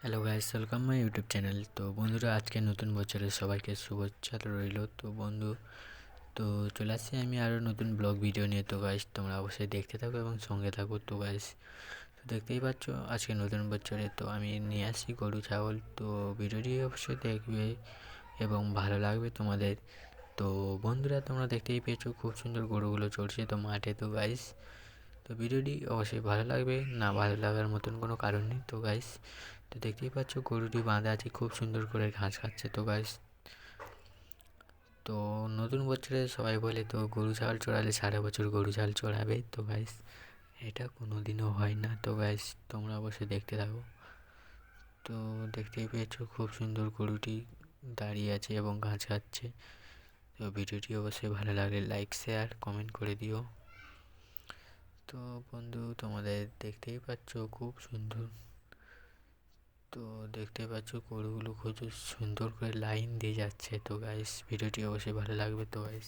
Hello guys, welcome my YouTube channel. তো বন্ধুরা, আজকে নতুন বছরের সবাইকে শুভেচ্ছা রইল। তো বন্ধু, তো চলে আসছি আমি আরও নতুন ব্লগ ভিডিও নিয়ে। তো গাইস, তোমরা অবশ্যই দেখতে থাকো এবং সঙ্গে থাকো। তো গাইস, তো দেখতেই পাচ্ছ আজকে নতুন বছরে তো আমি নিয়ে আসছি গরু ছাগল। তো ভিডিওটি অবশ্যই দেখবে এবং ভালো লাগবে তোমাদের। তো বন্ধুরা, তোমরা দেখতেই পেয়েছো খুব সুন্দর গরুগুলো চড়ছে তো মাঠে। তো গাইস, তো ভিডিওটি অবশ্যই ভালো লাগবে, না ভালো লাগার মতন কোনো কারণ নেই। তো গাইস, তো দেখতেই পাচ্ছ গরুটি বাঁধা আছে, খুব সুন্দর করে ঘাস খাচ্ছে। তো গাইস, তো নতুন বছরে সবাই বলে তো গরু ছাগল চড়ালে সারা বছর গরু ছাগল চড়াবে। তো গাইস, এটা কোনো দিনও হয় না। তো গাইস, তোমরা অবশ্যই দেখতে থাকো। তো দেখতেই পেয়েছো খুব সুন্দর গরুটি দাঁড়িয়ে আছে এবং ঘাস খাচ্ছে। তো ভিডিওটি অবশ্যই ভালো লাগলে লাইক শেয়ার কমেন্ট করে দিও। তো বন্ধু, তোমাদের দেখতেই পাচ্ছ খুব সুন্দর। তো দেখতে পাচ্ছ গরুগুলো খুব সুন্দর করে লাইন দিয়ে যাচ্ছে। তো গাইস, ভিডিওটি অবশ্যই ভালো লাগবে। তো গাইস,